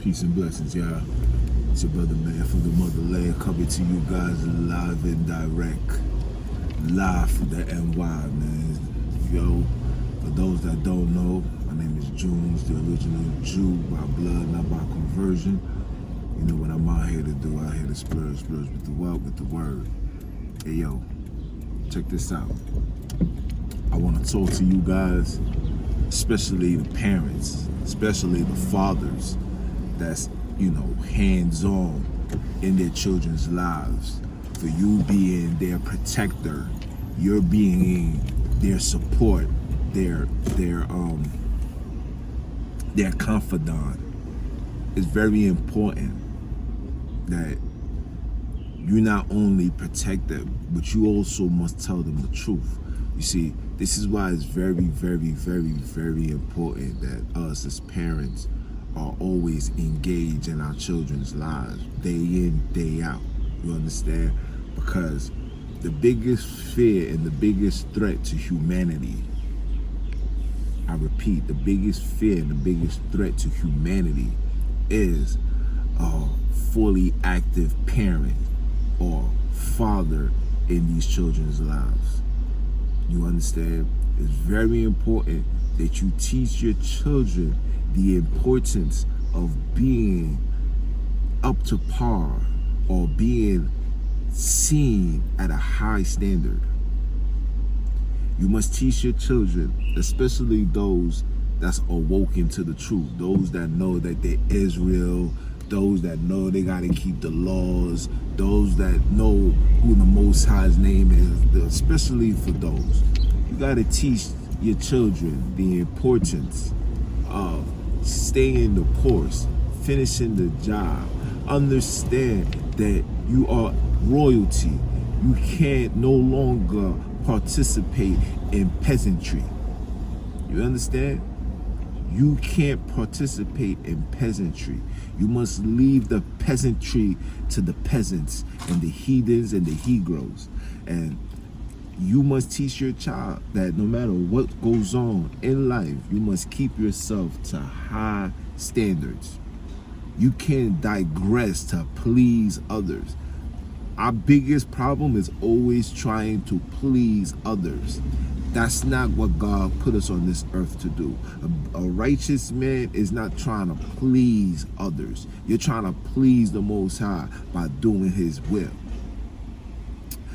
Peace and blessings, y'all. It's your brother, man, from the motherland, coming to you guys live and direct. Live from the NY, man. Yo, for those that don't know, my name is Junes, the original Jew by blood, not by conversion. You know what I'm out here to do? Out here to splurge with the wealth, with the word. Hey, yo, check this out. I want to talk to you guys, especially the parents, especially the fathers that's, you know, hands-on in their children's lives. For you being their protector, you're being their support, their confidant. It's very important that you not only protect them, but you also must tell them the truth. You see, this is why it's very, very, very, very important that us as parents are always engaged in our children's lives, day in, day out. You understand? Because the biggest fear and the biggest threat to humanity, I repeat, the biggest fear and the biggest threat to humanity is a fully active parent or father in these children's lives. You understand? It's very important that you teach your children the importance of being up to par or being seen at a high standard. You must teach your children, especially those that's awoken to the truth, those that know that they're Israel, those that know they gotta keep the laws, those that know who the Most High's name is, especially for those. You gotta teach your children the importance of staying the course, finishing the job. Understand that you are royalty. You can't no longer participate in peasantry. You understand? You can't participate in peasantry. You must leave the peasantry to the peasants and the heathens and the Negroes. And you must teach your child that no matter what goes on in life, you must keep yourself to high standards. You can't digress to please others. Our biggest problem is always trying to please others. That's not what God put us on this earth to do. A righteous man is not trying to please others. You're trying to please the Most High by doing His will.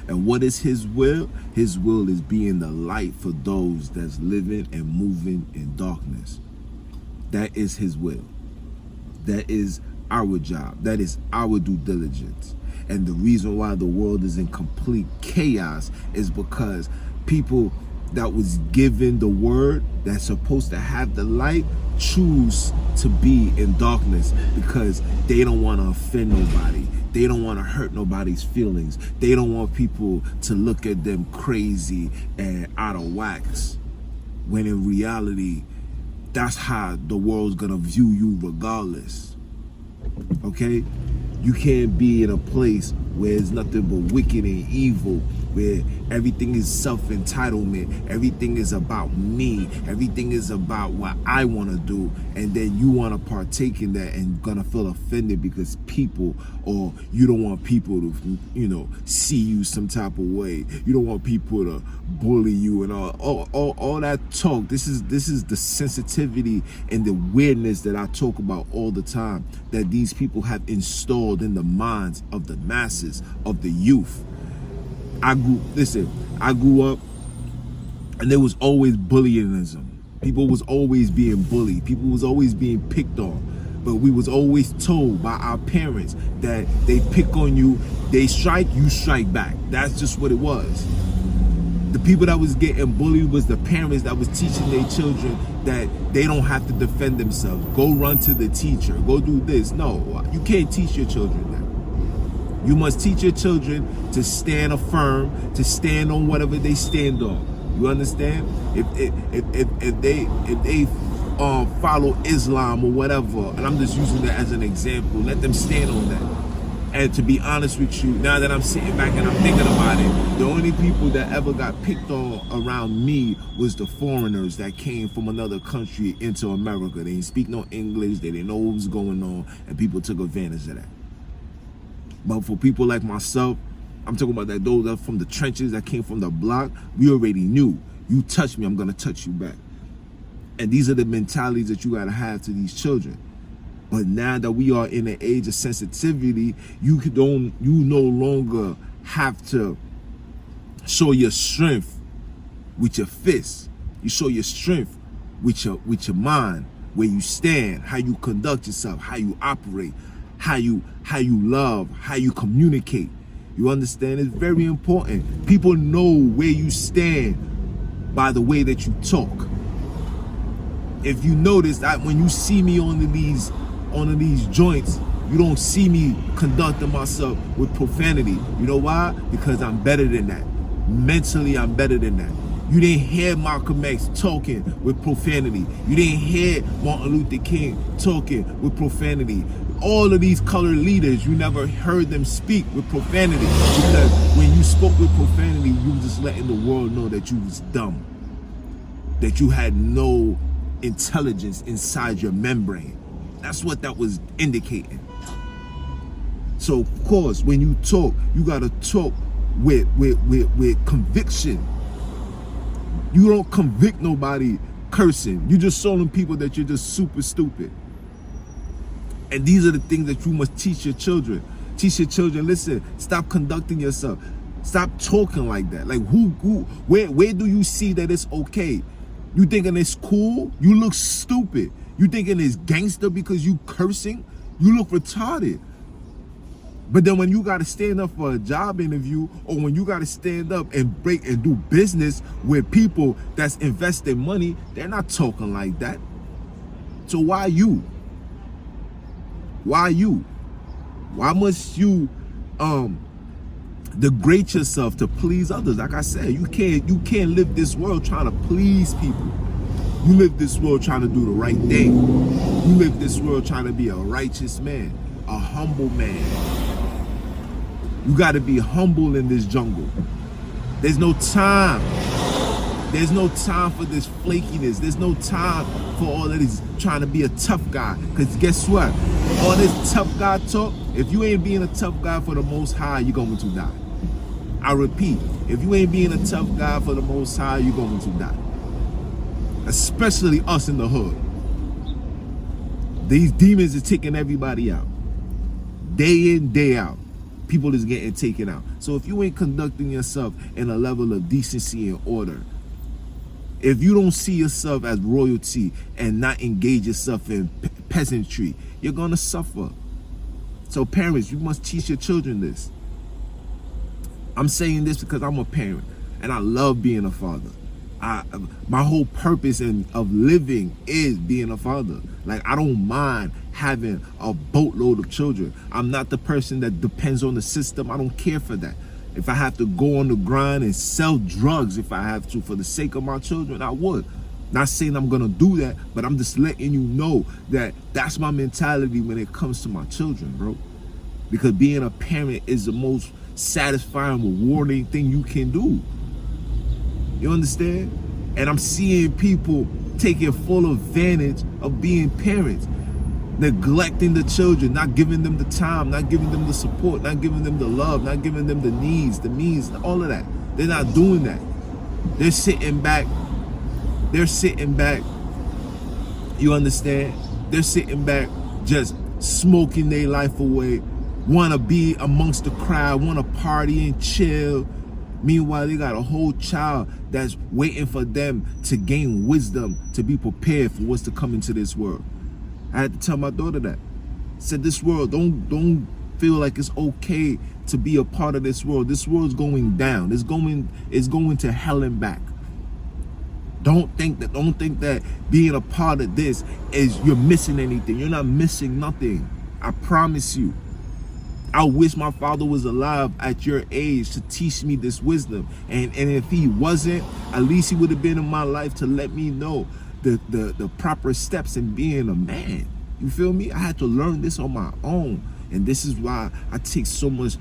And what is His will? His will is being the light for those that's living and moving in darkness. That is His will. That is our job. That is our due diligence. And the reason why the world is in complete chaos is because people that was given the word that's supposed to have the light choose to be in darkness because they don't want to offend nobody. They don't want to hurt nobody's feelings. They don't want people to look at them crazy and out of wax. When in reality, that's how the world's gonna view you regardless. Okay? You can't be in a place where it's nothing but wicked and evil, where everything is self-entitlement, everything is about me, everything is about what I want to do, and then you want to partake in that and gonna feel offended because people, or you don't want people to, you know, see you some type of way. You don't want people to bully you and all that talk. This is the sensitivity and the weirdness that I talk about all the time, that these people have installed in the minds of the masses, of the youth. I grew up and there was always bullyingism. People was always being bullied. People was always being picked on. But we was always told by our parents that they pick on you, they strike, you strike back. That's just what it was. The people that was getting bullied was the parents that was teaching their children that they don't have to defend themselves. Go run to the teacher, go do this. No, you can't teach your children that. You must teach your children to stand firm, to stand on whatever they stand on. You understand? If they follow Islam or whatever, and I'm just using that as an example, let them stand on that. And to be honest with you, now that I'm sitting back and I'm thinking about it, the only people that ever got picked on around me was the foreigners that came from another country into America. They didn't speak no English, they didn't know what was going on, and people took advantage of that. But for people like myself, I'm talking about that those that from the trenches, that came from the block, we already knew. You touch me, I'm gonna touch you back. And these are the mentalities that you gotta have to these children. But now that we are in an age of sensitivity, you no longer have to show your strength with your fists. You show your strength with your mind, where you stand, how you conduct yourself, how you operate, how you love, how you communicate. You understand? It's very important. People know where you stand by the way that you talk. If you notice that when you see me on these joints, you don't see me conducting myself with profanity. You know why? Because I'm better than that. Mentally, I'm better than that. You didn't hear Malcolm X talking with profanity. You didn't hear Martin Luther King talking with profanity. All of these colored leaders, you never heard them speak with profanity, because when you spoke with profanity, you were just letting the world know that you was dumb, that you had no intelligence inside your membrane. That's what that was indicating. So of course, when you talk, you gotta talk with conviction. You don't convict nobody cursing. You just showing people that you're just super stupid. And these are the things that you must teach your children. Teach your children, listen, stop conducting yourself. Stop talking like that. Like where do you see that it's okay? You thinking it's cool? You look stupid. You thinking it's gangster because you cursing? You look retarded. But then when you got to stand up for a job interview, or when you got to stand up and break and do business with people that's investing money, they're not talking like that. So why you? Why you? Why must you degrade yourself to please others? Like I said, you can't live this world trying to please people. You live this world trying to do the right thing. You live this world trying to be a righteous man, a humble man. You got to be humble in this jungle. There's no time. There's no time for this flakiness. There's no time for all of this trying to be a tough guy. Because guess what? All this tough guy talk, if you ain't being a tough guy for the Most High, you're going to die. I repeat, if you ain't being a tough guy for the Most High, you're going to die. Especially us in the hood. These demons are taking everybody out. Day in, day out. People is getting taken out. So if you ain't conducting yourself in a level of decency and order, if you don't see yourself as royalty and not engage yourself in peasantry, you're gonna suffer. So parents, you must teach your children this. I'm saying this because I'm a parent and I love being a father. My whole purpose of living is being a father. Like, I don't mind having a boatload of children. I'm not the person that depends on the system. I don't care for that. If I have to go on the grind and sell drugs if I have to for the sake of my children, I would. Not saying I'm gonna do that, but I'm just letting you know that that's my mentality when it comes to my children, bro. Because being a parent is the most satisfying, rewarding thing you can do. You understand? And I'm seeing people taking full advantage of being parents, neglecting the children, not giving them the time, not giving them the support, not giving them the love, not giving them the needs, the means, all of that. They're not doing that. They're sitting back. They're sitting back. You understand? They're sitting back just smoking their life away, want to be amongst the crowd, want to party and chill. Meanwhile, they got a whole child that's waiting for them to gain wisdom, to be prepared for what's to come into this world. I had to tell my daughter that. I said, this world, don't feel like it's okay to be a part of this world. This world's going down. It's going to hell and back. Don't think that being a part of this is you're missing anything. You're not missing nothing. I promise you. I wish my father was alive at your age to teach me this wisdom. And if he wasn't, at least he would have been in my life to let me know the proper steps in being a man. You feel me? I had to learn this on my own. And this is why I take so much,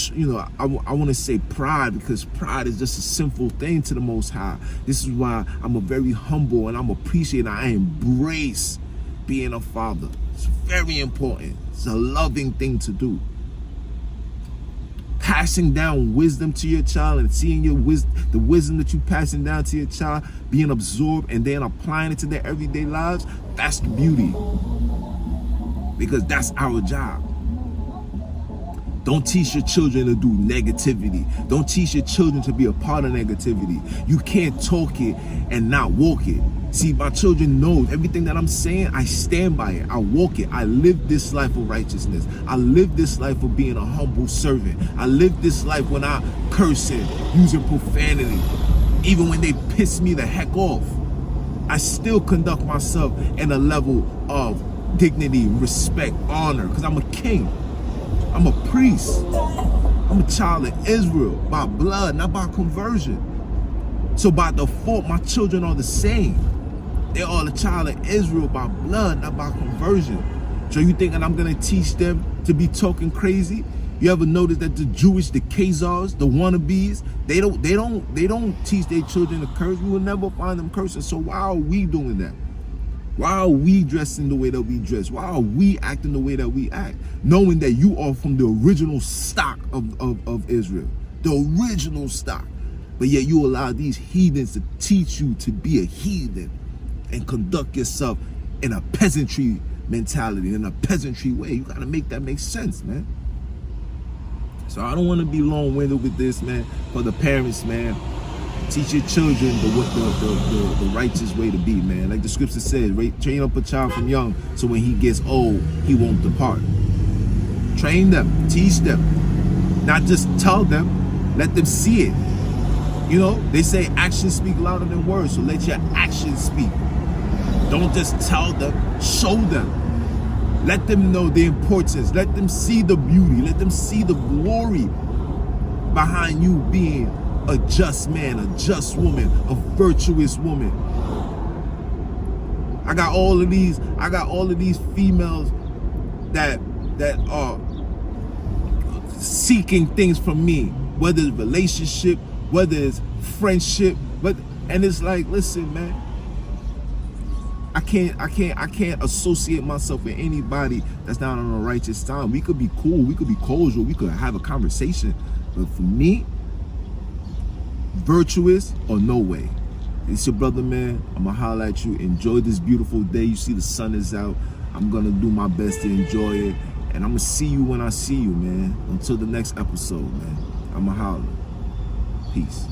I want to say pride, because pride is just a sinful thing to the Most High. This is why I'm a very humble and I'm appreciative. I embrace being a father. It's very important. It's a loving thing to do. Passing down wisdom to your child and seeing the wisdom that you're passing down to your child being absorbed and then applying it to their everyday lives, that's the beauty. Because that's our job. Don't teach your children to do negativity. Don't teach your children to be a part of negativity. You can't talk it and not walk it. See, my children know everything that I'm saying, I stand by it. I walk it. I live this life of righteousness. I live this life of being a humble servant. I live this life when I cursing, using profanity. Even when they piss me the heck off, I still conduct myself in a level of dignity, respect, honor, because I'm a king. I'm a priest. I'm a child of Israel by blood, not by conversion. So by default, my children are the same. They are the child of Israel by blood, not by conversion. So you think that I'm gonna teach them to be talking crazy? You ever notice that the Jewish, the Khazars, the wannabes, they don't teach their children to curse? You will never find them cursing. So why are we doing that? Why are we dressing the way that we dress? Why are we acting the way that we act? Knowing that you are from the original stock of Israel. The original stock. But yet you allow these heathens to teach you to be a heathen and conduct yourself in a peasantry mentality, in a peasantry way. You gotta make that make sense, man. So I don't want to be long-winded with this, man. For the parents, man, teach your children the righteous way to be, man. Like the scripture says, train up a child from young, so when he gets old, he won't depart. Train them, teach them, not just tell them, let them see it. You know, they say actions speak louder than words, so let your actions speak. Don't just tell them, show them. Let them know the importance. Let them see the beauty. Let them see the glory behind you being a just man, a just woman, a virtuous woman. I got all of these females that are seeking things from me, whether it's relationship, whether it's friendship, and it's like, listen, man, I can't associate myself with anybody that's not on a righteous time. We could be cool, we could be cordial, we could have a conversation, but for me, virtuous or no way. It's your brother, man. I'ma holler at you. Enjoy this beautiful day. You see the sun is out. I'm gonna do my best to enjoy it, and I'm gonna see you when I see you, man. Until the next episode, man. I'ma holler. Peace.